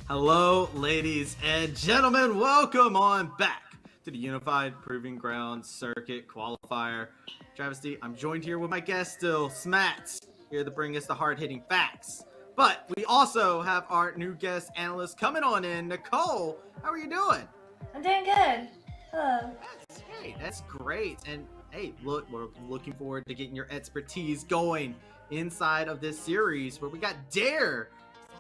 Hello, ladies and gentlemen. Welcome on back to the Unified Proving Ground Circuit Qualifier. Travesty, I'm joined here with my guest still, Smats, here to bring us the hard-hitting facts. But we also have our new guest analyst coming on in, Nicole. How are you doing? I'm doing good. Hello. That's great. And hey, look, we're looking forward to getting your expertise going inside of this series where we got Dare,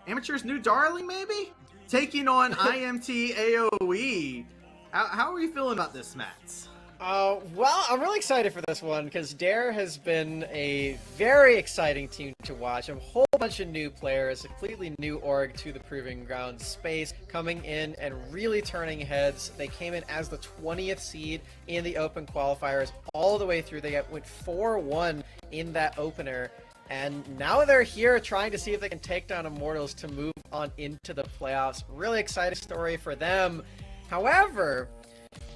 Amateur's new darling, maybe? Taking on IMT AOE. How are you feeling about this, Mats? Well, I'm really excited for this one because Dare has been a very exciting team to watch. A whole bunch of new players, a completely new org to the Proving Ground space, coming in and really turning heads. They came in as the 20th seed in the open qualifiers all the way through. They went 4-1 in that opener. And now they're here trying to see if they can take down Immortals to move on into the playoffs. Really exciting story for them. However,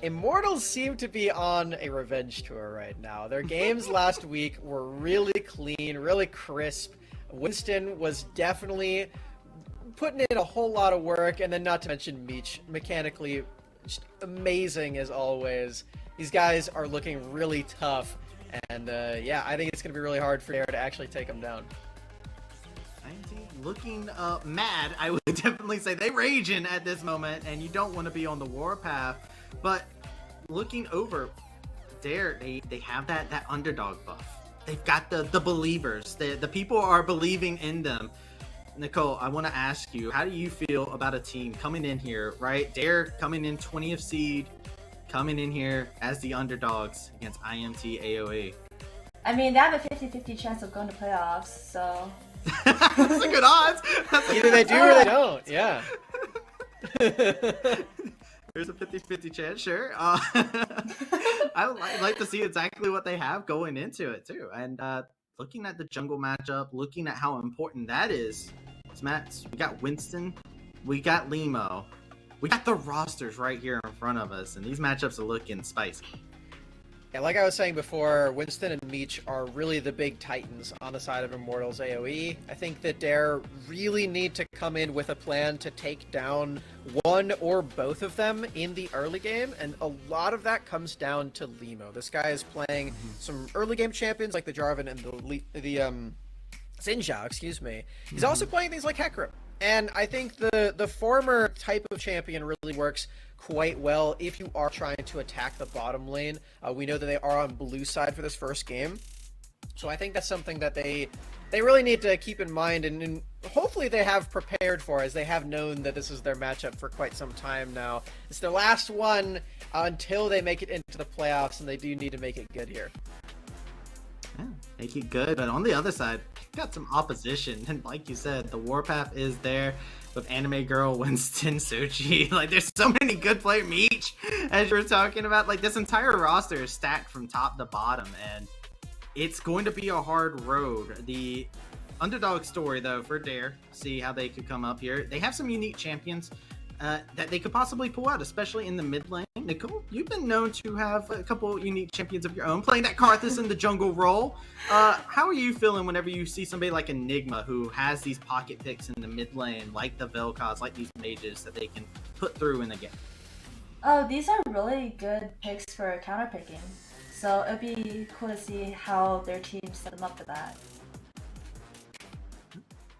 Immortals seem to be on a revenge tour right now. Their games last week were really clean, really crisp. Winston was definitely putting in a whole lot of work, and then not to mention Meech, mechanically just amazing as always. These guys are looking really tough. And yeah, I think it's going to be really hard for Dare to actually take them down. Looking mad, I would definitely say they raging at this moment, and you don't want to be on the warpath. But looking over, Dare, they have that underdog buff. They've got the believers. The people are believing in them. Nicole, I want to ask you, how do you feel about a team coming in here, right? Dare coming in 20th seed, coming in here as the underdogs against IMT AOE. I mean, they have a 50-50 chance of going to playoffs, so... That's a good odds! Either they do or they don't, yeah. There's a 50-50 chance, sure. I would like to see exactly what they have going into it, too. And looking at the jungle matchup, looking at how important that is, Smats, we got Winston, we got Limo. We got the rosters right here in front of us, and these matchups are looking spicy. Yeah, like I was saying before, Winston and Meech are really the big titans on the side of Immortals AOE. I think that Dare really need to come in with a plan to take down one or both of them in the early game, and a lot of that comes down to Limo. This guy is playing some early game champions like the Jarvan and the Xin Zhao, excuse me. He's also playing things like Hecarim. And I think the former type of champion really works quite well if you are trying to attack the bottom lane. We know that they are on blue side for this first game. So I think that's something that they really need to keep in mind and hopefully they have prepared for, as they have known that this is their matchup for quite some time now. It's their last one until they make it into the playoffs, and they do need to make it good here. Yeah, make it good, but on the other side, got some opposition, and like you said, the warpath is there with Anime Girl, Winston, Sochi. Like, there's so many good players. Meech, as you were talking about, like, this entire roster is stacked from top to bottom, and it's going to be a hard road. The underdog story, though, for Dare, see how they could come up here. They have some unique champions that they could possibly pull out, especially in the mid lane. Nicole, you've been known to have a couple unique champions of your own, playing that Karthus in the jungle role. How are you feeling whenever you see somebody like Enigma, who has these pocket picks in the mid lane, like the Vel'Koz, like these mages that they can put through in the game? Oh, these are really good picks for counterpicking. So it'd be cool to see how their team set them up for that.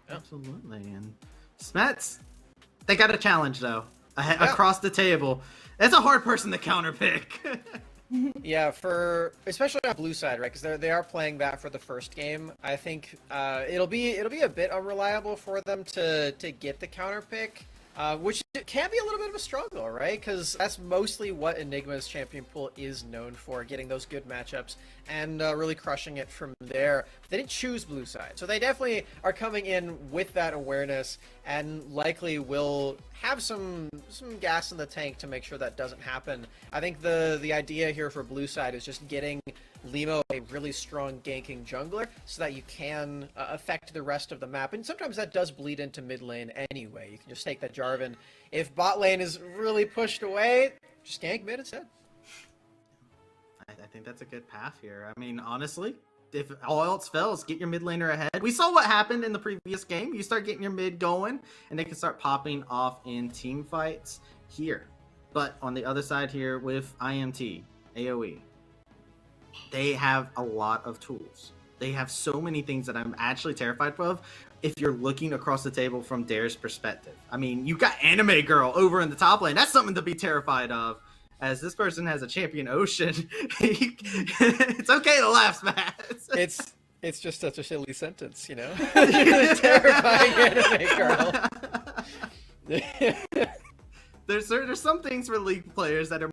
Absolutely. And Smets, they got a challenge, though, across the table. It's a hard person to counterpick. Yeah, especially on blue side, right? Because they are playing that for the first game. I think it'll be a bit unreliable for them to get the counter pick, which can be a little bit of a struggle, right? Because that's mostly what Enigma's champion pool is known for, getting those good matchups and really crushing it from there. They didn't choose blue side, so they definitely are coming in with that awareness and likely will have some gas in the tank to make sure that doesn't happen. I think the idea here for blue side is just getting Limo a really strong ganking jungler so that you can affect the rest of the map, and sometimes that does bleed into mid lane anyway. You can just take that Jarvan. If bot lane is really pushed away, just gank mid instead. I think that's a good path here. I mean, honestly, if all else fails, get your mid laner ahead. We saw what happened in the previous game. You start getting your mid going, and they can start popping off in team fights here. But on the other side here with IMT, AOE, they have a lot of tools. They have so many things that I'm actually terrified of if you're looking across the table from Dare's perspective. I mean, you got Anime Girl over in the top lane. That's something to be terrified of. As this person has a champion Ocean, it's okay to laugh, Matt. It's just such a silly sentence, you know? Terrifying Anime Girl. There's some things for League players that are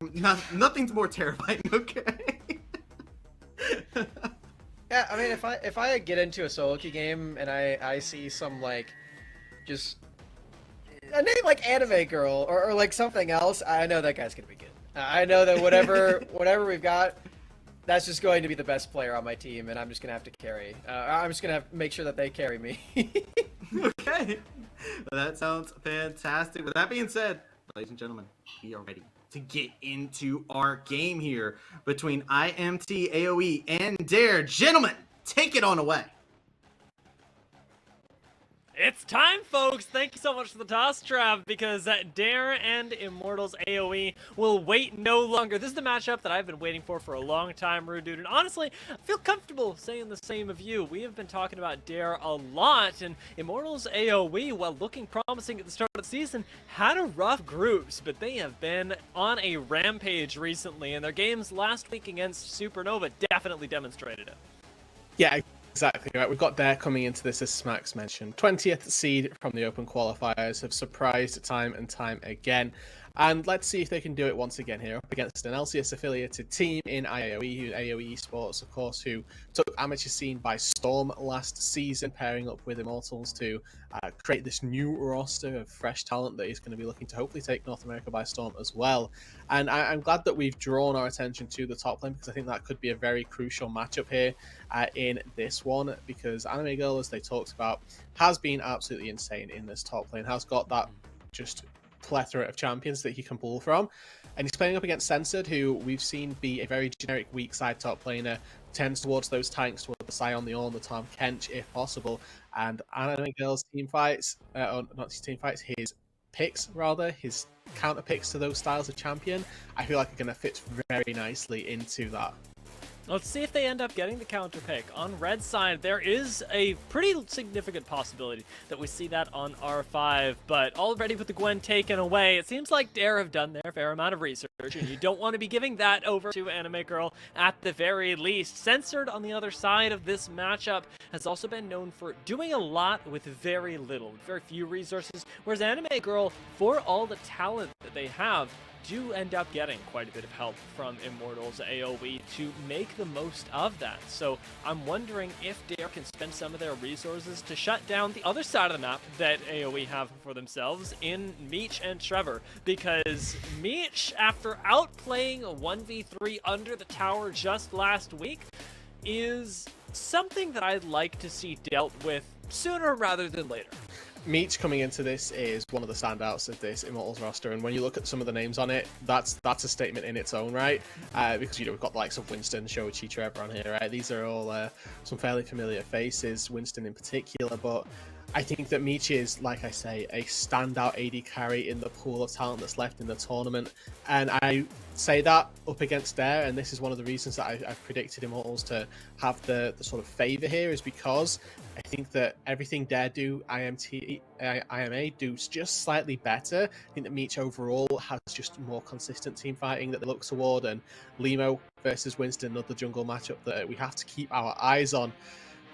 nothing's more terrifying, okay? Yeah, I mean, if I get into a solo queue game and I see some, like, just a name like Anime Girl or like something else, I know that guy's gonna be good. I know that whatever we've got, that's just going to be the best player on my team, and I'm just gonna have to carry. I'm just gonna have to make sure that they carry me. Okay, well, that sounds fantastic. With that being said, ladies and gentlemen, we are ready to get into our game here between IMT, AOE, and Dare. Gentlemen, take it on away. It's time, folks! Thank you so much for the toss, Trav, because Dare and Immortals AOE will wait no longer. This is the matchup that I've been waiting for a long time, Rude Dude, and honestly, I feel comfortable saying the same of you. We have been talking about Dare a lot, and Immortals AOE, while looking promising at the start of the season, had a rough groups, but they have been on a rampage recently, and their games last week against Supernova definitely demonstrated it. Yeah, exactly right. We've got Dare coming into this, as Smax mentioned. 20th seed from the Open Qualifiers, have surprised time and time again. And let's see if they can do it once again here, up against an LCS affiliated team in AOE, AOE Esports, of course, who took amateur scene by storm last season, pairing up with Immortals to create this new roster of fresh talent that is going to be looking to hopefully take North America by storm as well. And I'm glad that we've drawn our attention to the top lane, because I think that could be a very crucial matchup here in this one, because Anime Girl, as they talked about, has been absolutely insane in this top lane, has got that just plethora of champions that he can pull from, and he's playing up against Censored, who we've seen be a very generic weak side top laner, tends towards those tanks, towards the Sion, the Ornn, the Tom Kench if possible. And Anime Girl's team fights, or not his team fights, his picks rather, his counter picks to those styles of champion, I feel like are going to fit very nicely into that. Let's see if they end up getting the counter pick. On red side, there is a pretty significant possibility that we see that on R5, but already with the Gwen taken away, it seems like Dare have done their fair amount of research, and you don't want to be giving that over to Anime Girl at the very least. Censored on the other side of this matchup has also been known for doing a lot with very little, very few resources, whereas Anime Girl, for all the talent that they have, do end up getting quite a bit of help from Immortals AOE to make the most of that. So I'm wondering if Dare can spend some of their resources to shut down the other side of the map that AOE have for themselves in Meech and Trevor, because Meech, after outplaying a 1v3 under the tower just last week, is something that I'd like to see dealt with sooner rather than later. Meech coming into this is one of the standouts of this Immortals roster, and when you look at some of the names on it, that's a statement in its own right, because, you know, we've got the likes of Winston, Shoichi, Trevor on here, right? These are all some fairly familiar faces, Winston in particular, but I think that Meech is, like I say, a standout AD carry in the pool of talent that's left in the tournament, and I say that up against Dare, and this is one of the reasons that I've predicted Immortals to have the sort of favour here, is because I think that everything Dare do, IMA do just slightly better. I think that Meech overall has just more consistent team fighting that they look toward, and Limo versus Winston, another jungle matchup that we have to keep our eyes on.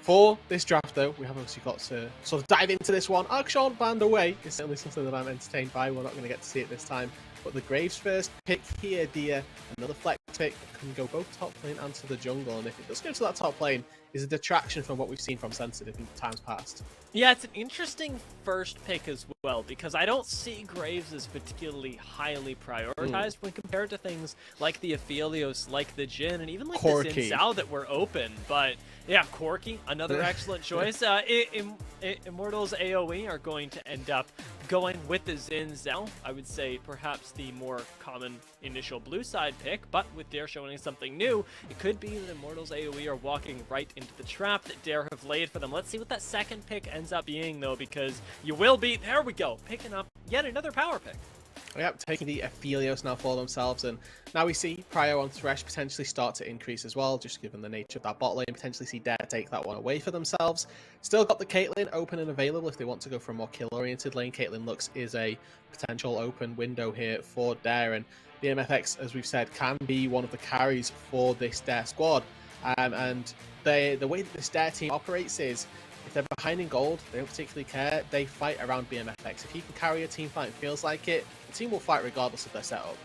For this draft, though, we have obviously got to sort of dive into this one. Akshan Band away is certainly something that I'm entertained by. We're not going to get to see it this time. But the Graves first pick here, dear. Another flex pick can go both top lane and to the jungle. And if it does go to that top lane, is a detraction from what we've seen from Sensitive in times past. Yeah, it's an interesting first pick as well, because I don't see Graves as particularly highly prioritized when compared to things like the Aphelios, like the Jhin, and even like Corki. the Xin Zhao that were open. But yeah, Corki, another excellent choice. Immortals AOE are going to end up going with the Xin Zhao. I would say perhaps the more common initial blue side pick, but with Dare showing something new, it could be that Immortals AOE are walking right into the trap that Dare have laid for them. Let's see what that second pick ends up being, though, because you will be, there we go, picking up yet another power pick. Yep, taking the Aphelios now for themselves, and now we see Prio on Thresh potentially start to increase as well, just given the nature of that bot lane. Potentially see Dare take that one away for themselves. Still got the Caitlyn open and available if they want to go for a more kill-oriented lane. Caitlyn looks is a potential open window here for Dare, and the MFX, as we've said, can be one of the carries for this Dare squad. And the way that this Dare team operates is, if they're behind in gold, they don't particularly care. They fight around BMFX. If you can carry a team fight and feels like it, the team will fight regardless of their setup.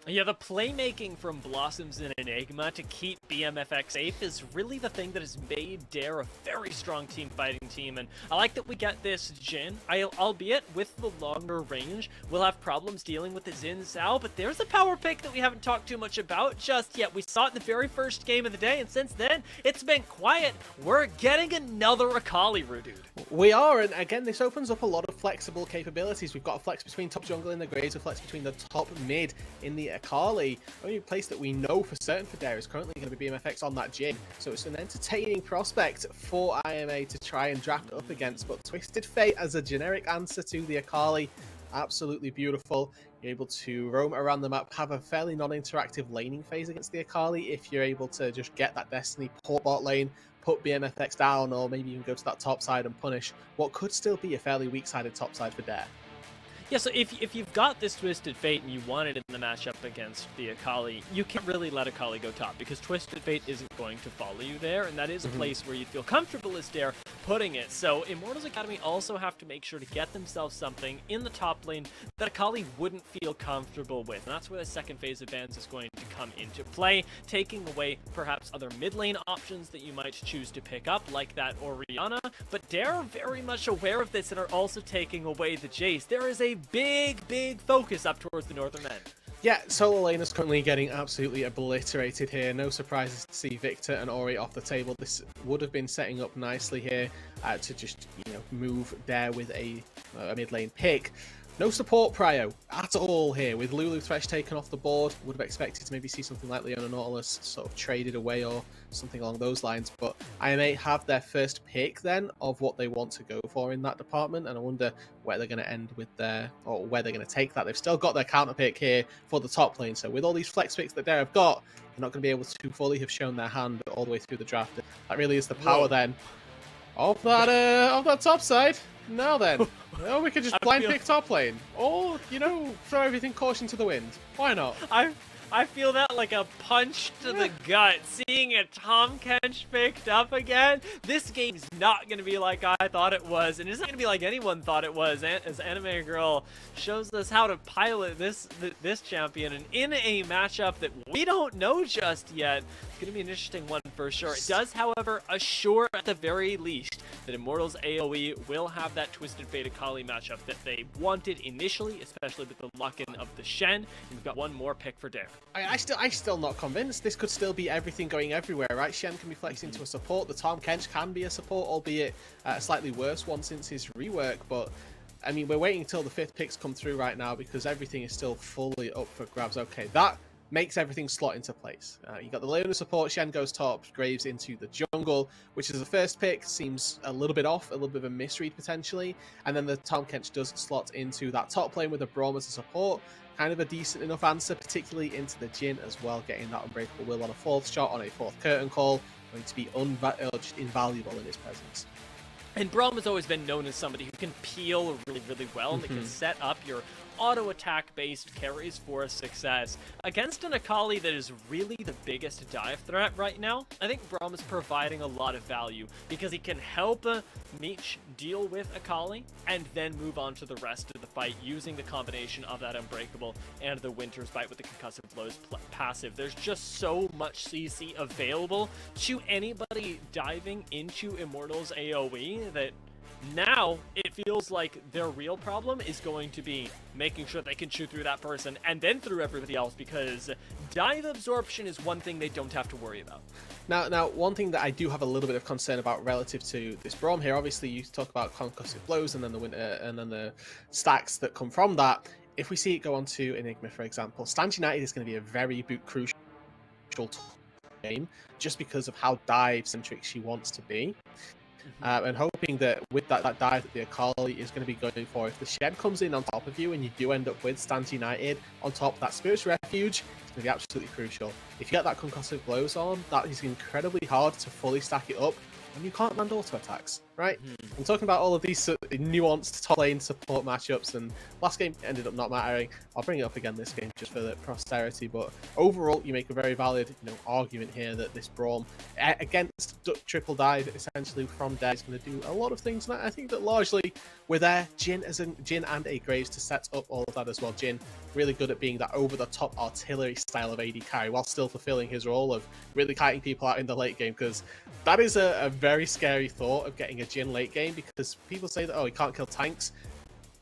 Yeah, the playmaking from Blossoms and Enigma to keep BMFX safe is really the thing that has made Dare a very strong team fighting team, and I like that we get this Jhin. Albeit with the longer range, we'll have problems dealing with the Xin Zhao, but there's a power pick that we haven't talked too much about just yet. We saw it in the very first game of the day, and since then, it's been quiet. We're getting another Akali Rudude. We are, and again, this opens up a lot of flexible capabilities. We've got a flex between top jungle in the Graves, a flex between the top mid in the Akali. Only place that we know for certain for Dare is currently going to be BMFX on that Jhin, so it's an entertaining prospect for IMA to try and draft up against, but Twisted Fate as a generic answer to the Akali, absolutely beautiful. You're able to roam around the map, have a fairly non-interactive laning phase against the Akali if you're able to just get that Destiny port bot lane, put BMFX down, or maybe even go to that top side and punish what could still be a fairly weak-sided top side for Dare. Yeah, so if you've got this Twisted Fate and you want it in the matchup against the Akali, you can't really let Akali go top, because Twisted Fate isn't going to follow you there, and that is a place where you'd feel comfortable as Dare putting it. So Immortals Academy also have to make sure to get themselves something in the top lane that Akali wouldn't feel comfortable with, and that's where the second phase of bans is going to come into play, taking away perhaps other mid lane options that you might choose to pick up, like that Orianna, but Dare are very much aware of this and are also taking away the Jace. There is a big focus up towards the northern end. Yeah, solo lane is currently getting absolutely obliterated here. No surprises to see Victor and Ori off the table. This would have been setting up nicely here to just, move Dare with a mid lane pick. No support prio at all here, with Lulu Thresh taken off the board. Would have expected to maybe see something like Leona Nautilus sort of traded away or something along those lines, but IMA have their first pick then of what they want to go for in that department, and I wonder where they're going to end with or where they're going to take that. They've still got their counter pick here for the top lane, so with all these flex picks that Dare have got, they're not going to be able to fully have shown their hand all the way through the draft. That really is the power then of that top side. Now then, we could just blind pick top lane, or throw everything caution to the wind. Why not? I feel that like a punch to the gut. Seeing a Tahm Kench picked up again, this game's not going to be like I thought it was, and it's not going to be like anyone thought it was, as Anime Girl shows us how to pilot this champion, and in a matchup that we don't know just yet. It's going to be an interesting one for sure. It does, however, assure at the very least that Immortals AOE will have that Twisted Fate Akali matchup that they wanted initially, especially with the lock-in of the Shen, and we've got one more pick for Dare. I still not convinced. This could still be everything going everywhere, right? Shen can be flexed into a support. The Tahm Kench can be a support, albeit a slightly worse one since his rework. But I mean, we're waiting until the 5th picks come through right now because everything is still fully up for grabs. Okay, that makes everything slot into place. You got the Leona support, Shen goes top, Graves into the jungle, which is the first pick, seems a little bit off, a little bit of a misread potentially, and then the Tahm Kench does slot into that top lane with a Braum as a support. Kind of a decent enough answer, particularly into the Jhin as well, getting that Unbreakable Will on a 4th shot, on a 4th curtain call, going to be just invaluable in his presence. And Braum has always been known as somebody who can peel really well, and that can set up your auto attack based carries for success. Against an Akali that is really the biggest dive threat right now, I think Braum is providing a lot of value because he can help Meech deal with Akali and then move on to the rest of the fight using the combination of that Unbreakable and the Winter's Bite with the Concussive Blows passive. There's just so much CC available to anybody diving into Immortals AOE that now it feels like their real problem is going to be making sure they can shoot through that person and then through everybody else, because dive absorption is one thing they don't have to worry about. Now, one thing that I do have a little bit of concern about relative to this Braum here, obviously you talk about concussive blows and then the winter and then the stacks that come from that. If we see it go on to Enigma, for example, Stand United is going to be a very crucial game, just because of how dive-centric she wants to be. And hoping that with that dive that the Akali is going to be going for, if the Shed comes in on top of you and you do end up with Stance United on top, that Spirit's Refuge is going to be absolutely crucial. If you get that Concussive Blows on, that is incredibly hard to fully stack it up, and you can't land auto attacks, right? I'm talking about all of these nuanced top lane support matchups, and last game ended up not mattering. I'll bring it up again this game just for the posterity, but overall, you make a very valid, argument here that this Braum against triple dive, essentially from there, is going to do a lot of things. And I think that largely we're there. Jhin and a Graves to set up all of that as well. Jhin really good at being that over-the-top artillery style of AD carry, while still fulfilling his role of really kiting people out in the late game, because that is a very scary thought of getting a Jhin late game, because people say that, oh, he can't kill tanks.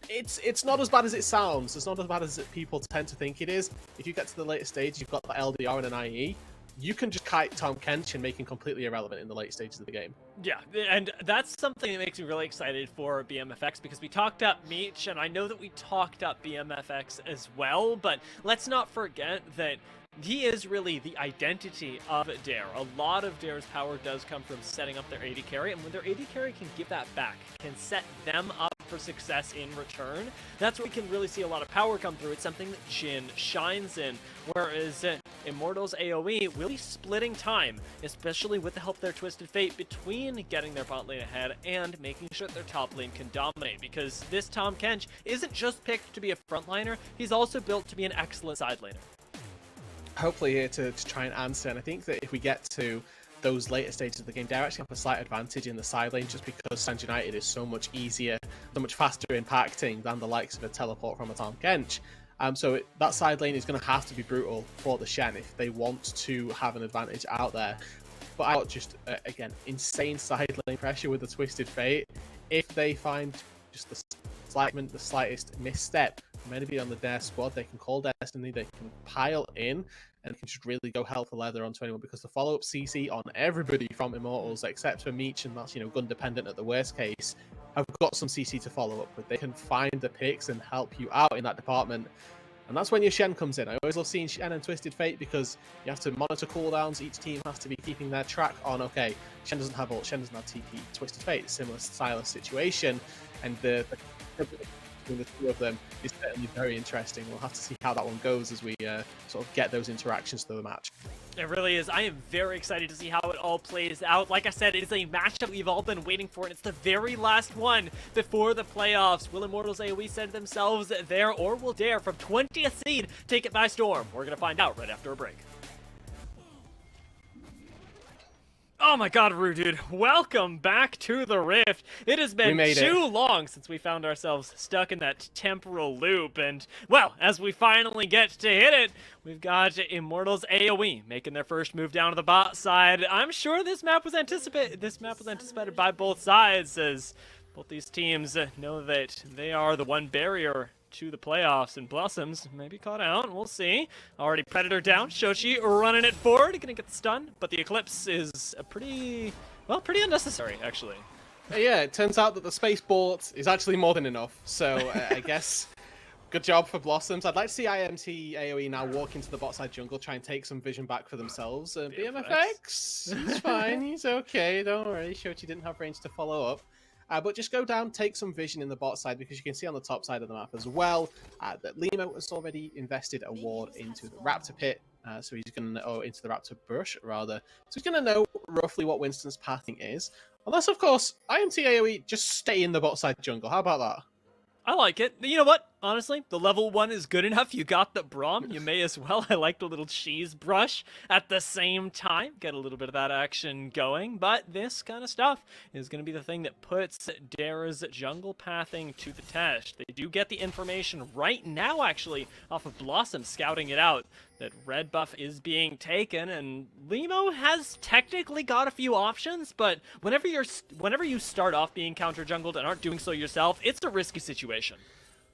It's not as bad as it sounds. It's not as bad as people tend to think it is. If you get to the later stage, you've got the LDR and an IE, you can just kite Tahm Kench and make him completely irrelevant in the late stages of the game. Yeah, and that's something that makes me really excited for BMFX, because we talked up Meech, and I know that we talked up BMFX as well, but let's not forget that he is really the identity of Dare. A lot of Dare's power does come from setting up their AD carry, and when their AD carry can give that back, can set them up for success in return, that's where we can really see a lot of power come through. It's something that Jhin shines in, whereas Immortals AOE will be splitting time, especially with the help of their Twisted Fate, between getting their bot lane ahead and making sure that their top lane can dominate, because this Tahm Kench isn't just picked to be a frontliner, he's also built to be an excellent side laner. Hopefully here to try and answer, and I think that if we get to those later stages of the game, they actually have a slight advantage in the side lane, just because Stance United is so much easier, so much faster impacting than the likes of a teleport from a Tahm Kench. So that side lane is going to have to be brutal for the Shen if they want to have an advantage out there. But I got just, again, insane side lane pressure with the Twisted Fate. If they find just the slightest misstep, maybe on the Dare squad, they can call Destiny, they can pile in, and can just really go hell for leather onto anyone, because the follow-up CC on everybody from Immortals, except for Meech, and that's, gun dependent at the worst case, have got some CC to follow up with. They can find the picks and help you out in that department. And that's when your Shen comes in. I always love seeing Shen and Twisted Fate, because you have to monitor cooldowns. Each team has to be keeping their track on, okay, Shen doesn't have ult, Shen doesn't have TP, Twisted Fate, similar style of situation. And the between the two of them is certainly very interesting. We'll have to see how that one goes as we sort of get those interactions through the match. It really is. I am very excited to see how it all plays out. Like I said, it is a matchup we've all been waiting for, and it's the very last one before the playoffs. Will Immortals AOE send themselves there, or will Dare from 20th seed take it by storm? We're going to find out right after a break. Oh my god, Rue, dude. Welcome back to the Rift. It has been too long since we found ourselves stuck in that temporal loop, and, well, as we finally get to hit it, we've got Immortals AOE making their first move down to the bot side. I'm sure this map was anticipated by both sides, as both these teams know that they are the one barrier to the playoffs, and Blossoms may be caught out. We'll see. Already Predator down. Shoshi running it forward. Gonna get the stun, but the Eclipse is a pretty unnecessary, actually. Yeah, it turns out that the space bolt is actually more than enough. So I guess good job for Blossoms. I'd like to see IMT AOE now walk into the bot side jungle, try and take some vision back for themselves. BMFX, he's fine. He's okay. Don't worry. Shochi didn't have range to follow up. But just go down, take some vision in the bot side, because you can see on the top side of the map as well that Limo has already invested a ward into the Raptor pit. So he's going to, into the Raptor bush, rather. So he's going to know roughly what Winston's pathing is. Unless, of course, IMT AOE just stay in the bot side jungle. How about that? I like it. You know what? Honestly, the level 1 is good enough. You got the Braum. You may as well. I like the little cheese brush at the same time. Get a little bit of that action going. But this kind of stuff is going to be the thing that puts Dare's jungle pathing to the test. They do get the information right now, actually, off of Blossom scouting it out, that red buff is being taken, and Limo has technically got a few options, but whenever you start off being counter jungled and aren't doing so yourself, it's a risky situation.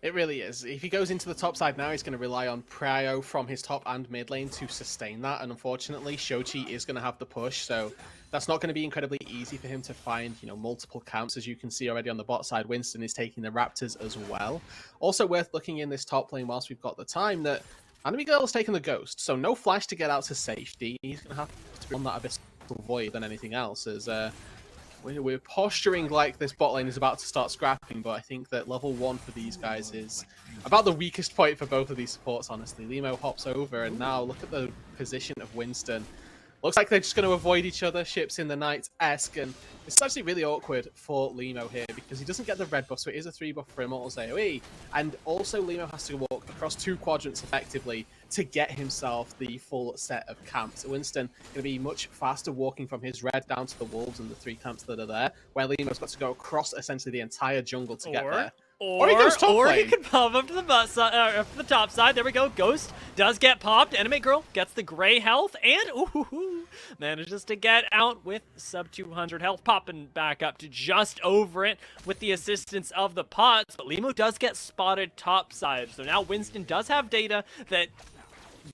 It really is. If he goes into the top side now, he's going to rely on Prio from his top and mid lane to sustain that. And unfortunately, Shochi is going to have the push. So that's not going to be incredibly easy for him to find, multiple camps. As you can see already on the bot side, Winston is taking the Raptors as well. Also worth looking in this top lane whilst we've got the time, that Enemy Girl has taken the Ghost. So no flash to get out to safety. He's going to have to be on that abyssal void than anything else. As we're posturing like this bot lane is about to start scrapping, but I think that level 1 for these guys is about the weakest point for both of these supports, honestly. Limo hops over, and now look at the position of Winston. Looks like they're just going to avoid each other, ships in the night-esque, and it's actually really awkward for Limo here because he doesn't get the red buff, so it is a 3 buff for Immortals AOE, and also Limo has to walk across 2 quadrants effectively to get himself the full set of camps. Winston going to be much faster walking from his red down to the wolves and the 3 camps that are there, where Limo's got to go across essentially the entire jungle to get there. Or he goes top lane. He could pop up to the top side. There we go. Ghost does get popped. Anime Girl gets the gray health and manages to get out with sub 200 health, popping back up to just over it with the assistance of the pots. But Limo does get spotted top side. So now Winston does have data that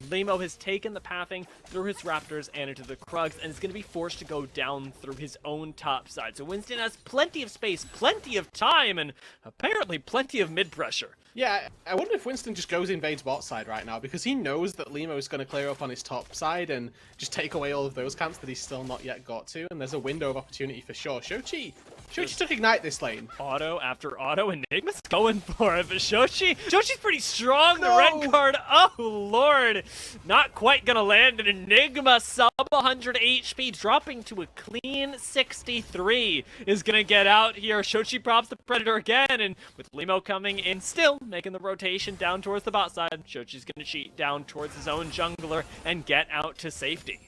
Limo has taken the pathing through his Raptors and into the Krugs, and is going to be forced to go down through his own top side. So Winston has plenty of space, plenty of time, and apparently plenty of mid-pressure. Yeah, I wonder if Winston just goes invades bot side right now, because he knows that Limo is going to clear up on his top side and just take away all of those camps that he's still not yet got to, and there's a window of opportunity for sure. Shochi took Ignite this lane. Auto after auto, Enigma's going for it, but Shochi's pretty strong. No! The red card, oh lord, not quite gonna land. An Enigma sub 100 HP, dropping to a clean 63, is gonna get out here. Shochi props the Predator again, and with Limo coming in still, making the rotation down towards the bot side, Shochi's gonna cheat down towards his own jungler and get out to safety.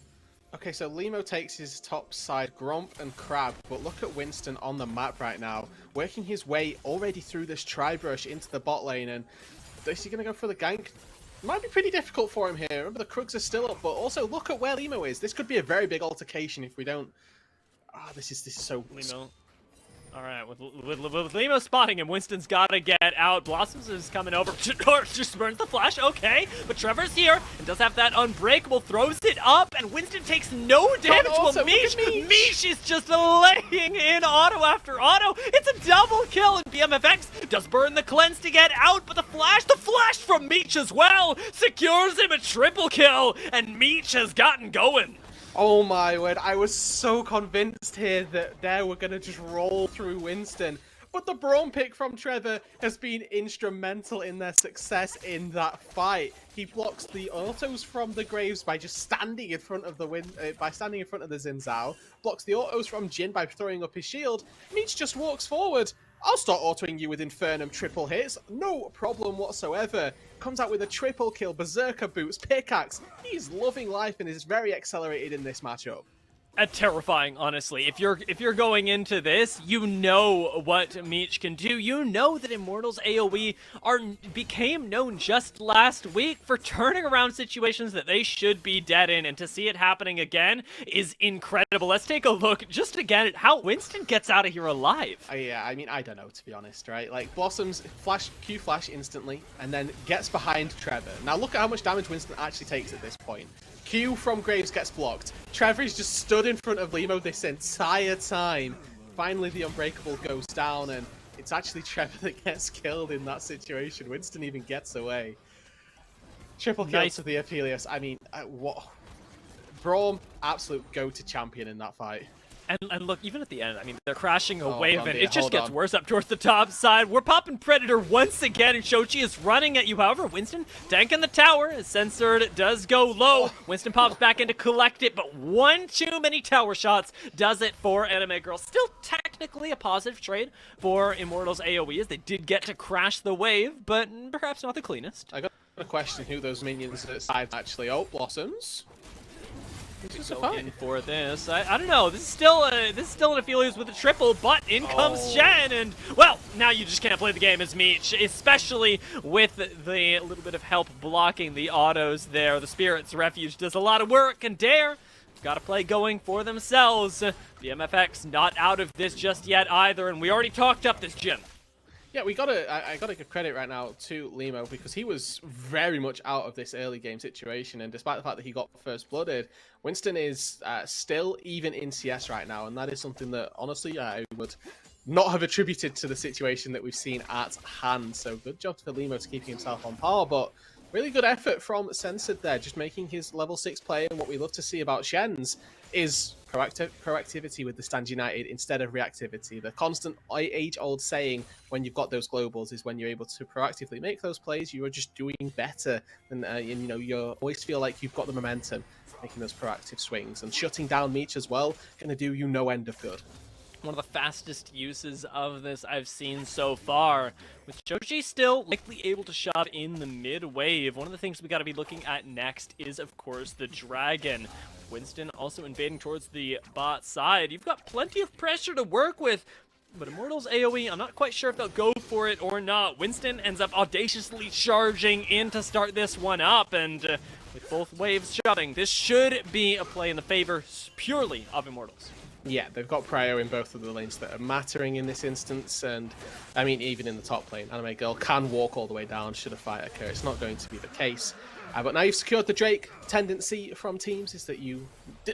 Okay, so Limo takes his top side, Gromp and Crab, but look at Winston on the map right now, working his way already through this tri-brush into the bot lane, and is he going to go for the gank? Might be pretty difficult for him here. Remember, the Krugs are still up, but also look at where Limo is. This could be a very big altercation if we don't... this is so... Limo. Alright, with Limo spotting him, Winston's gotta get out. Blossoms is coming over, just burns the flash, okay. But Trevor's here, and does have that unbreakable, throws it up, and Winston takes no damage. Also, Well, Mish is just laying in auto after auto. It's a double kill, and BMFX does burn the cleanse to get out, but the flash from Meech as well, secures him a triple kill, and Meech has gotten going. Oh my word, I was so convinced here that they were going to just roll through Winston. But the Braum pick from Trevor has been instrumental in their success in that fight. He blocks the autos from the Graves by just standing in front of the Xin Zhao. Blocks the autos from Jin by throwing up his shield. Meech just walks forward. I'll start autoing you with Infernum triple hits. No problem whatsoever. Comes out with a triple kill, Berserker boots, pickaxe. He's loving life and is very accelerated in this matchup. Terrifying, honestly. If you're going into this, you know what Meech can do. You know that Immortals AOE became known just last week for turning around situations that they should be dead in, and to see it happening again is incredible. Let's take a look just again at how Winston gets out of here alive. Yeah, I mean, I don't know, to be honest, right? Like, Blossoms Q flash instantly, and then gets behind Trevor. Now look at how much damage Winston actually takes at this point. Q from Graves gets blocked. Trevor's just stood in front of Limo this entire time. Finally, the Unbreakable goes down, and it's actually Trevor that gets killed in that situation. Winston even gets away. Triple kill to the Aphelios. I mean, what? Braum, absolute go-to champion in that fight. And look, even at the end, I mean, they're crashing a wave, and Andy, it just gets on. worse up towards the top side. We're popping Predator once again, and Shochi is running at you. However, Winston tanking the tower, is censored, does go low. Winston pops back in to collect it, but one too many tower shots does it for Anime Girl. Still technically a positive trade for Immortals AOE, as they did get to crash the wave, but perhaps not the cleanest. I got a question who those minions at side actually. Oh, Blossoms. This is Go in for this. I don't know. This is still an Aphelios with a triple, but in comes Shen, and well, now you just can't play the game as Meech, especially with the little bit of help blocking the autos there. The Spirit's Refuge does a lot of work, and Dare got to play going for themselves. The MFX not out of this just yet either, and we already talked up this Jin. Yeah, I gotta give credit right now to Limo, because he was very much out of this early game situation, and despite the fact that he got first blooded, Winston is still even in CS right now, and that is something that honestly I would not have attributed to the situation that we've seen at hand. So good job for Limo to keeping himself on par, but Really good effort from Censored there, just making his level 6 play. And what we love to see about Shen's is proactivity with the Stand United instead of reactivity. The constant age-old saying when you've got those globals is when you're able to proactively make those plays, you are just doing better. And you know, you always feel like you've got the momentum, making those proactive swings. And shutting down Meech as well, going to do you no end of good. One of the fastest uses of this I've seen so far, with Shoji still likely able to shove in the mid wave. One of the things we got to be looking at next is, of course, the Dragon. Winston also invading towards the bot side. You've got plenty of pressure to work with, but Immortals AOE, I'm not quite sure if they'll go for it or not. Winston ends up audaciously charging in to start this one up, and with both waves shoving, this should be a play in the favor purely of Immortals. Yeah, they've got prio in both of the lanes that are mattering in this instance, and I mean, even in the top lane, Anime Girl can walk all the way down should a fight occur. It's not going to be the case. But now you've secured the Drake. Tendency from teams is that you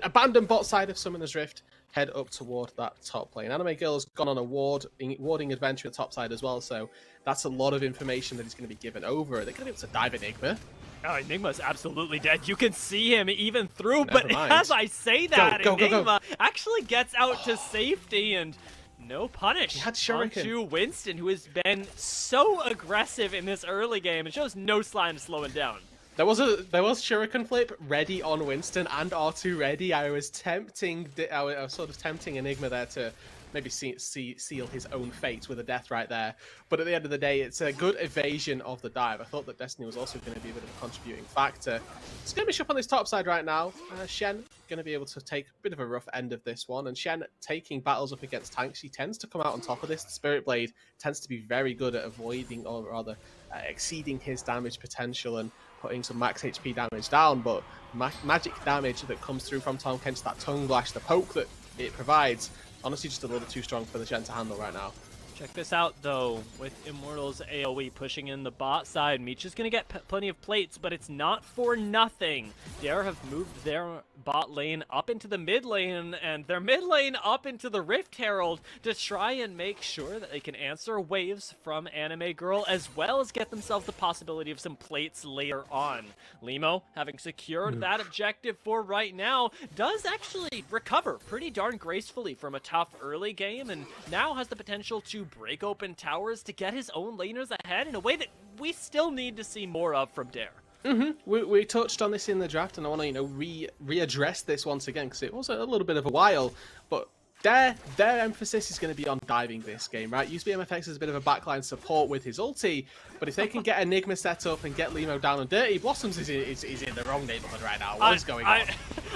abandon bot side of Summoner's Rift, head up toward that top lane. Anime Girl has gone on a warding adventure at top side as well, so that's a lot of information that is going to be given over. They're going to be able to dive Enigma. Oh, Enigma's absolutely dead. You can see him even through, Never but mind. as I say that, Go. Enigma actually gets out to safety, and no punish He had Shuriken. onto Winston, who has been so aggressive in this early game and shows no sign of slowing down. There was Shuriken flip ready on Winston and R2 ready. I was sort of tempting Enigma there to maybe seal his own fate with a death right there. But at the end of the day, it's a good evasion of the dive. I thought that Destiny was also going to be a bit of a contributing factor. Skirmish up on this top side right now. Shen going to be able to take a bit of a rough end of this one. And Shen taking battles up against tanks, she tends to come out on top of this. The Spirit Blade tends to be very good at avoiding, or rather exceeding his damage potential and putting some max HP damage down. But magic damage that comes through from Tahm Kench, that tongue lash, the poke that it provides, honestly just a little too strong for the Shen to handle right now. Check this out, though, with Immortals AOE pushing in the bot side. Meech is going to get plenty of plates, but it's not for nothing. Dare have moved their bot lane up into the mid lane, and their mid lane up into the Rift Herald to try and make sure that they can answer waves from Anime Girl, as well as get themselves the possibility of some plates later on. Limo, having secured that objective for right now, does actually recover pretty darn gracefully from a tough early game, and now has the potential to break open towers to get his own laners ahead in a way that we still need to see more of from Dare. We touched on this in the draft, and I want to readdress this once again because it was a little bit of a while. But their emphasis is going to be on diving this game, right? Use BMFX as a bit of a backline support with his ulti, but if they can get Enigma set up and get Limo down on Dirty, Blossoms is in the wrong neighborhood right now. What is going on?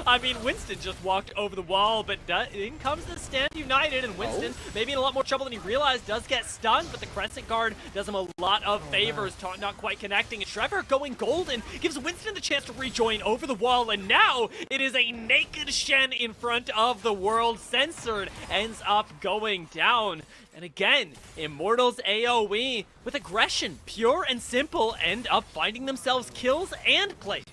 I mean, Winston just walked over the wall, but in comes the Stand United, and Winston, maybe in a lot more trouble than he realized, does get stunned, but the Crescent Guard does him a lot of favors, not quite connecting, and Trevor going golden gives Winston the chance to rejoin over the wall, and now it is a naked Shen in front of the world. Censored ends up going down. And again, Immortals AOE, with aggression, pure and simple, end up finding themselves kills and plays.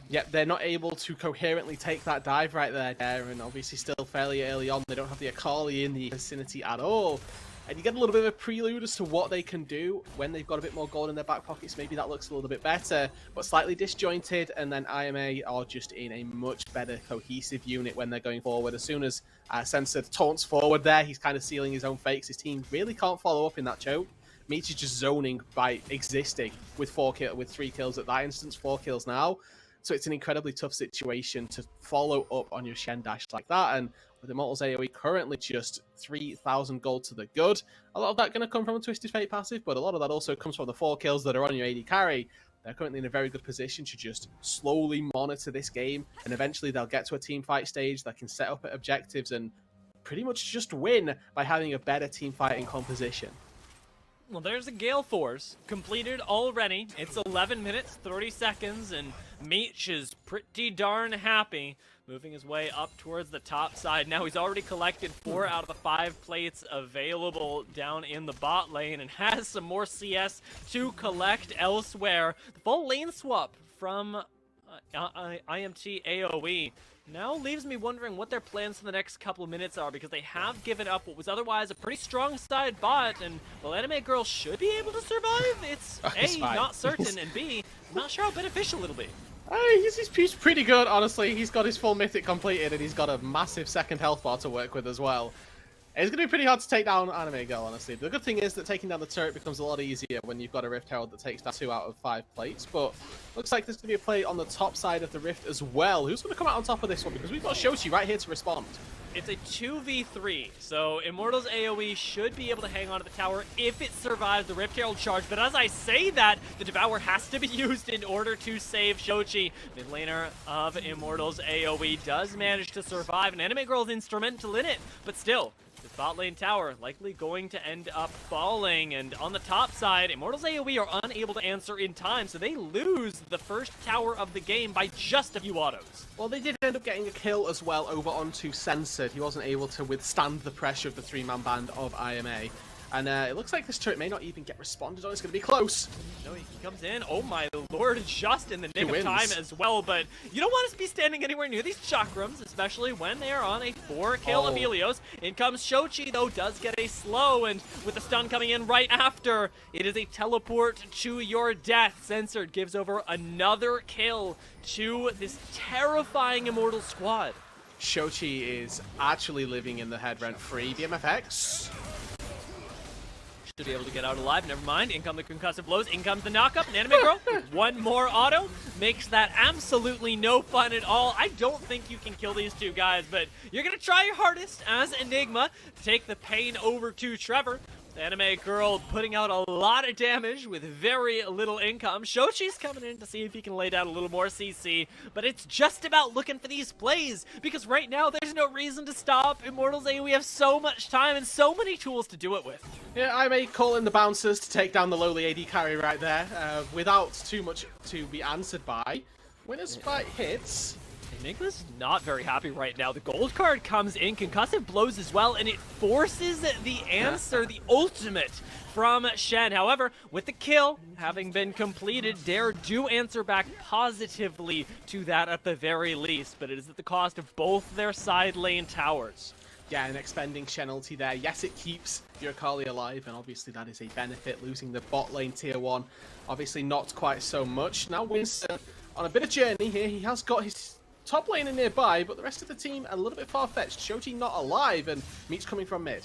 Yep, they're not able to coherently take that dive right there, and obviously still fairly early on. They don't have the Akali in the vicinity at all. And you get a little bit of a prelude as to what they can do when they've got a bit more gold in their back pockets. Maybe that looks a little bit better, but slightly disjointed. And then IMA are just in a much better cohesive unit when they're going forward. As soon as Censored taunts forward there, he's kind of sealing his own fakes. His team really can't follow up in that choke. Meech is just zoning by existing with 3 kills at that instance, 4 kills now. So it's an incredibly tough situation to follow up on your Shen dash like that. And with Immortals AOE currently just 3,000 gold to the good, a lot of that going to come from a Twisted Fate passive, but a lot of that also comes from the 4 kills that are on your AD carry. They're currently in a very good position to just slowly monitor this game, and eventually they'll get to a team fight stage that can set up objectives and pretty much just win by having a better team fighting composition. Well, there's a Gale Force completed already. It's 11 minutes, 30 seconds, and Meech is pretty darn happy, moving his way up towards the top side. Now he's already collected 4 out of the 5 plates available down in the bot lane and has some more CS to collect elsewhere. The full lane swap from IMT AOE now leaves me wondering what their plans for the next couple of minutes are, because they have given up what was otherwise a pretty strong side bot, and while Anime Girl should be able to survive, it's A, fine. not certain, and B, not sure how beneficial it'll be. He's pretty good, honestly. He's got his full mythic completed, and he's got a massive second health bar to work with as well. It's going to be pretty hard to take down Anime Girl, honestly. The good thing is that taking down the turret becomes a lot easier when you've got a Rift Herald that takes down 2 out of 5 plates. But looks like there's going to be a play on the top side of the Rift as well. Who's going to come out on top of this one? Because we've got Shochi right here to respond. It's a 2v3, so Immortals AOE should be able to hang on to the tower if it survives the Rift Herald charge. But as I say that, the Devour has to be used in order to save Shochi. Mid laner of Immortals AOE does manage to survive, and Anime Girl's instrumental in it, but still, the bot lane tower likely going to end up falling, and on the top side, Immortals AOE are unable to answer in time, so they lose the first tower of the game by just a few autos. Well, they did end up getting a kill as well over onto Censored. He wasn't able to withstand the pressure of the 3-man band of IMA. And it looks like this turret may not even get responded on. It's going to be close. No, he comes in. Oh my lord, just in the nick He of time wins. as well. But you don't want to be standing anywhere near these chakrams, especially when they are on a 4-kill Aphelios. In comes Shochi, though, does get a slow, and with the stun coming in right after, it is a teleport to your death. Censored gives over another kill to this terrifying Immortal squad. Shochi is actually living in the head rent-free. BMFX. Should be able to get out alive, never mind. In come the concussive blows, in comes the knockup, and Anime Girl with one more auto makes that absolutely no fun at all. I don't think you can kill these two guys, but you're gonna try your hardest as Enigma to take the pain over to Trevor. Anime Girl putting out a lot of damage with very little income. Shochi's coming in to see if he can lay down a little more CC, but it's just about looking for these plays, because right now there's no reason to stop. Immortals AOE have so much time and so many tools to do it with. Yeah, I may call in the bouncers to take down the lowly AD carry right there, without too much to be answered by. Winner's fight hits. Enigma's not very happy right now. The gold card comes in, concussive blows as well, and it forces the answer, the ultimate from Shen. However, with the kill having been completed, Dare do answer back positively to that at the very least, but it is at the cost of both their side lane towers. Yeah, and expending Shen ulti there. Yes, it keeps your Akali alive, and obviously that is a benefit. Losing the bot lane tier 1, obviously not quite so much. Now Winston on a bit of journey here. He has got his top laner nearby, but the rest of the team a little bit far-fetched. Shochi not alive, and Meat's coming from mid.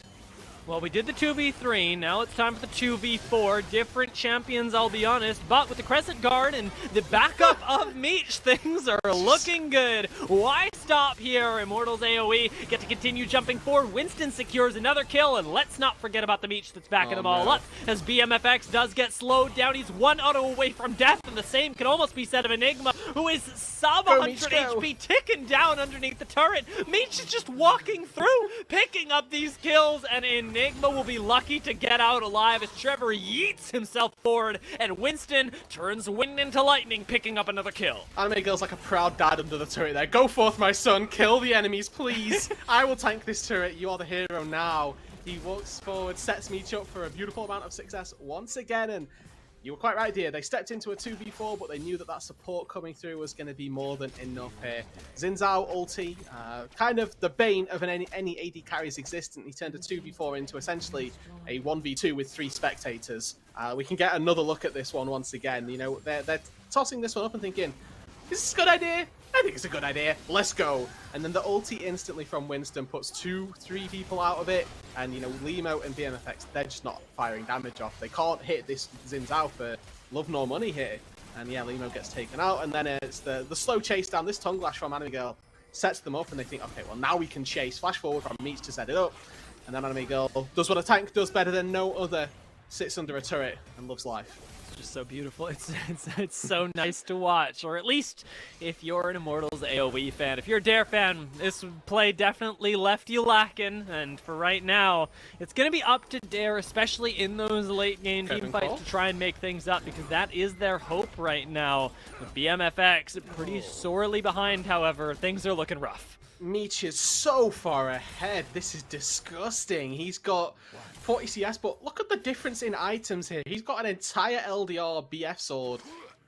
Well, we did the 2v3, now it's time for the 2v4. Different champions, I'll be honest, but with the Crescent Guard and the backup of Meech, things are looking good. Why stop here? Immortals AOE get to continue jumping forward. Winston secures another kill, and let's not forget about the Meech that's backing them all up, as BMFX does get slowed down. He's one auto away from death, and the same can almost be said of Enigma, who is sub 100 HP, ticking down underneath the turret. Meech is just walking through, picking up these kills, and Enigma will be lucky to get out alive as Trevor yeets himself forward, and Winston turns wind into lightning, picking up another kill. Anime Girl's like a proud dad under the turret there. Go forth, my son. Kill the enemies, please. I will tank this turret. You are the hero now. He walks forward, sets Meech up for a beautiful amount of success once again, and you were quite right, dear. They stepped into a 2v4, but they knew that that support coming through was going to be more than enough here. Xin Zhao ulti, kind of the bane of any AD carry's existence. He turned a 2v4 into essentially a 1v2 with 3 spectators. We can get another look at this one once again. You know, they're tossing this one up and thinking, is this a good idea? I think it's a good idea. Let's go. And then the ulti instantly from Winston puts 2-3 people out of it. And, you know, Limo and BMFX, they're just not firing damage off. They can't hit this Xin Zhao for love nor money here. And, yeah, Limo gets taken out. And then it's the slow chase down. This tongue lash from Anime Girl sets them up. And they think, okay, well, now we can chase. Flash forward from Meech to set it up. And then Anime Girl does what a tank does better than no other. Sits under a turret and loves life. Just so beautiful. It's so nice to watch, or at least if you're an Immortals AOE fan. If you're a Dare fan, this play definitely left you lacking, and for right now, it's going to be up to Dare, especially in those late game team fights, to try and make things up, because that is their hope right now. With BMFX pretty sorely behind, however, things are looking rough. Meech is so far ahead. This is disgusting. He's got 40 CS, but look at the difference in items here. He's got an entire LDR BF sword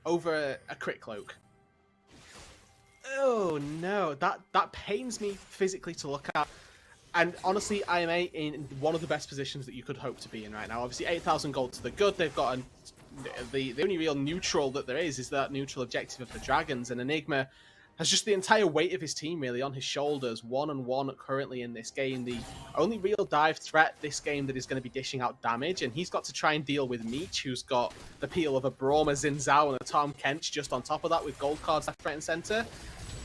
over a crit cloak. Oh no, that pains me physically to look at. And honestly, IMA in one of the best positions that you could hope to be in right now. Obviously, 8,000 gold to the good. They've got a the only real neutral that there is that neutral objective of the Dragons, and Enigma has just the entire weight of his team really on his shoulders, 1-on-1 currently in this game. The only real dive threat this game that is going to be dishing out damage, and he's got to try and deal with Meech, who's got the peel of a Braum, a Xin Zhao, and a Tom Kench just on top of that with gold cards left, right, and center.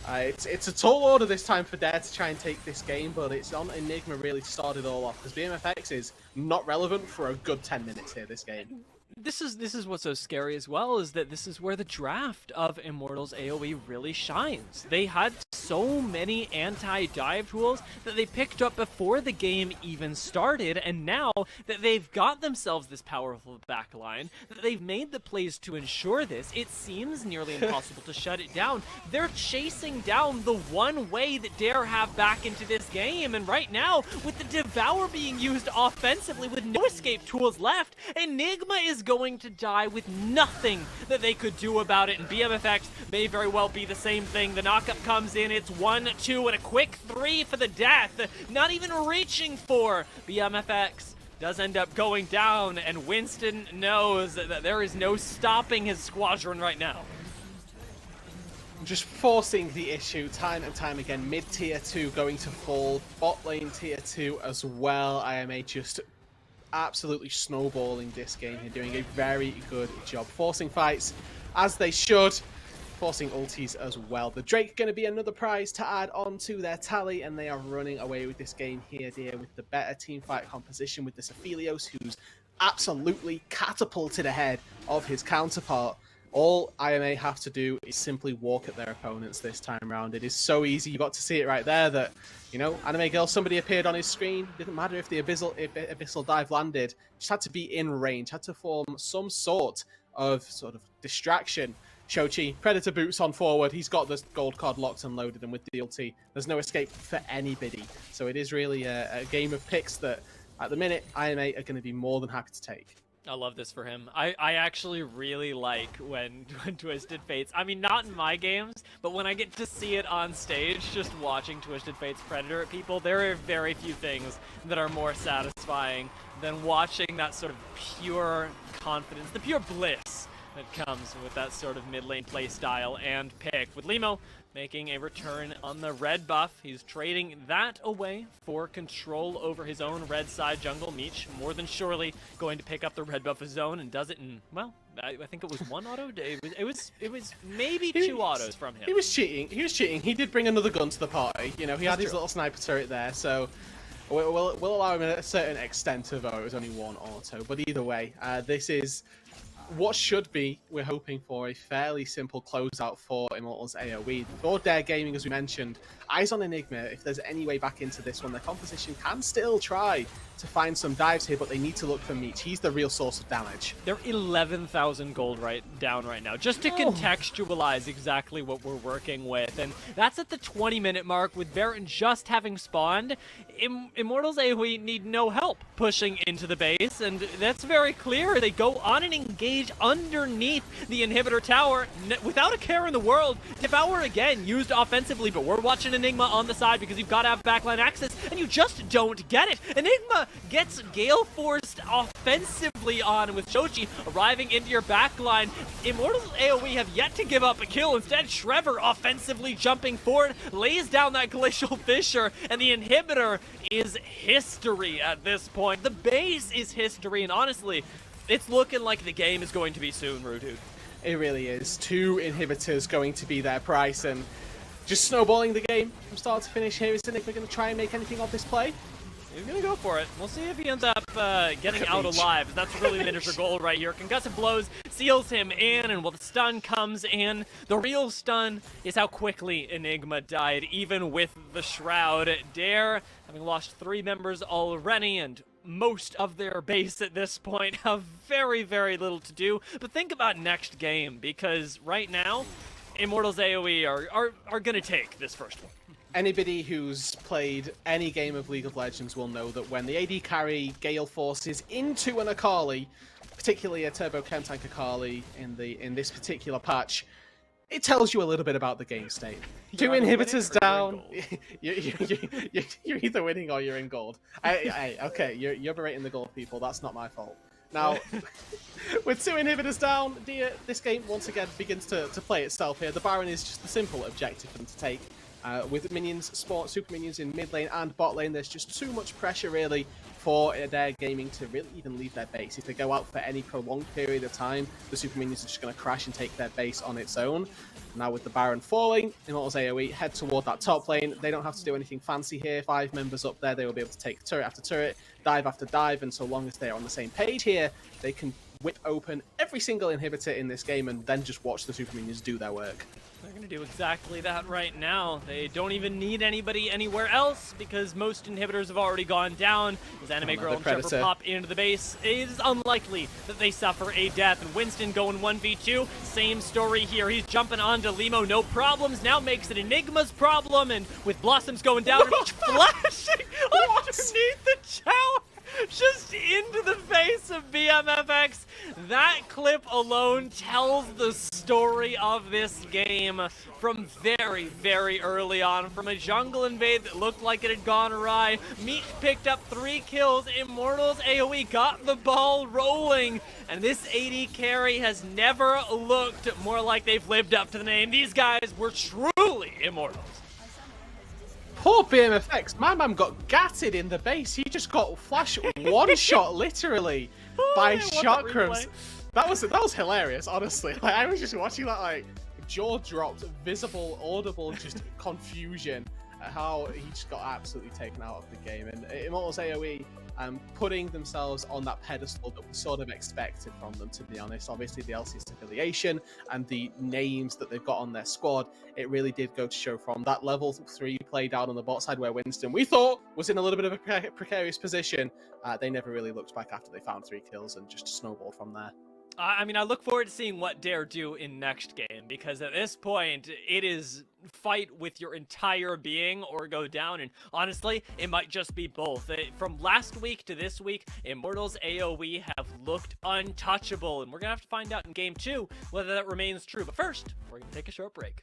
It's a tall order this time for Dare to try and take this game, but it's on Enigma really to start it all off, because BMFX is not relevant for a good 10 minutes here this game. This is what's so scary as well, is that this is where the draft of Immortals AOE really shines. They had so many anti-dive tools that they picked up before the game even started, and now that they've got themselves this powerful backline, that they've made the plays to ensure this, it seems nearly impossible to shut it down. They're chasing down the one way that Dare have back into this game, and right now, with the Devour being used offensively with no escape tools left, Enigma is going to die with nothing that they could do about it, and BMFX may very well be the same thing. The knockup comes in, it's 1-2, and a quick 3 for the death. Not even reaching for BMFX. Does end up going down, and Winston knows that there is no stopping his squadron right now. Just forcing the issue time and time again. Mid tier 2 going to fall, bot lane tier 2 as well. IMA just absolutely snowballing this game here, doing a very good job. Forcing fights as they should, forcing ultis as well. The Drake going to be another prize to add on to their tally, and they are running away with this game here, dear, with the better team fight composition, with this Aphelios, who's absolutely catapulted ahead of his counterpart. All IMA have to do is simply walk at their opponents this time around. It is so easy. You got to see it right there that, you know, Anime Girl, somebody appeared on his screen. Didn't matter if the abyssal dive landed. Just had to be in range. Had to form some sort of distraction. Shochi, Predator boots on forward. He's got this gold card locked and loaded, and with the ulti, there's no escape for anybody. So it is really a game of picks that, at the minute, IMA are going to be more than happy to take. I love this for him. I actually really like when Twisted Fates, I mean, not in my games, but when I get to see it on stage, just watching Twisted Fates Predator at people, there are very few things that are more satisfying than watching that sort of pure confidence, the pure bliss that comes with that sort of mid lane play style and pick. With Limo making a return on the red buff, he's trading that away for control over his own red side jungle. Meech more than surely going to pick up the red buff of his own, and does it in, well, I think it was one auto. It was maybe two autos from him. He was cheating. He did bring another gun to the party. You know, he had his little sniper turret there, so we'll allow him a certain extent of, it was only one auto. But either way, this is what should be, we're hoping for, a fairly simple closeout for Immortals AOE. For Dare Gaming, as we mentioned, eyes on Enigma. If there's any way back into this one, their composition can still try to find some dives here, but they need to look for Meech. He's the real source of damage. They're 11,000 gold down right now, just to contextualize exactly what we're working with. And that's at the 20-minute mark, with Baron just having spawned. Immortals AOE need no help pushing into the base, and that's very clear. They go on and engage underneath the inhibitor tower without a care in the world. Devour again used offensively, but we're watching Enigma on the side because you've got to have backline access, and you just don't get it. Enigma gets Gale Forced offensively on with Shochi arriving into your backline. Immortals AOE have yet to give up a kill. Instead, Trevor offensively jumping forward, lays down that Glacial Fissure, and the inhibitor is history at this point. The base is history, and honestly, it's looking like the game is going to be soon, Rudude. It really is. 2 inhibitors going to be their price, and just snowballing the game from start to finish here. Is Enigma going to try and make anything of this play? He's going to go for it. We'll see if he ends up getting out alive. That's really miniature gold right here. Concussive blows, seals him in, and while the stun comes in, the real stun is how quickly Enigma died, even with the Shroud. Dare, having lost 3 members already, and most of their base at this point have very, very little to do. But think about next game, because right now, Immortals AOE are going to take this first one. Anybody who's played any game of League of Legends will know that when the AD carry Gale forces into an Akali, particularly a Turbo Chem Tank Akali in this particular patch, it tells you a little bit about the game state. 2 inhibitors down, you're either winning or you're in gold. Okay, you're berating the gold people, that's not my fault. Now, with 2 inhibitors down, this game once again begins to play itself here. The Baron is just the simple objective for them to take. With minions, super minions in mid lane and bot lane, there's just too much pressure really for their gaming to really even leave their base. If they go out for any prolonged period of time, the super minions are just going to crash and take their base on its own. Now with the Baron falling, Immortals AOE head toward that top lane. They don't have to do anything fancy here. 5 members up there, they will be able to take turret after turret, dive after dive, and so long as they're on the same page here, they can whip open every single inhibitor in this game and then just watch the super minions do their work. They're going to do exactly that right now. They don't even need anybody anywhere else because most inhibitors have already gone down. As Anime Girl and Trevor pop into the base, it is unlikely that they suffer a death. And Winston going 1v2, same story here. He's jumping onto Limo, no problems. Now makes it Enigma's problem, and with Blossoms going down, and each flashing underneath the tower. Just into the face of BMFX. That clip alone tells the story of this game from very, very early on. From a jungle invade that looked like it had gone awry, Meek picked up 3 kills, Immortals AOE got the ball rolling, and this AD carry has never looked more like they've lived up to the name. These guys were truly Immortals. Poor BMFX, my man got gatted in the base. He just got flash one shot literally by Chakrams. That was hilarious, honestly. Like, I was just watching that, like, jaw dropped, visible, audible, just confusion at how he just got absolutely taken out of the game. And Immortals AOE putting themselves on that pedestal that we sort of expected from them, to be honest. Obviously, the LCS affiliation and the names that they've got on their squad, it really did go to show from that level 3 play down on the bot side where Winston, we thought, was in a little bit of a precarious position. They never really looked back after they found 3 kills and just snowballed from there. I mean, I look forward to seeing what Dare do in next game, because at this point, it is fight with your entire being or go down, and honestly, it might just be both. From last week to this week, Immortals AOE have looked untouchable, and we're going to have to find out in Game 2 whether that remains true. But first, we're going to take a short break.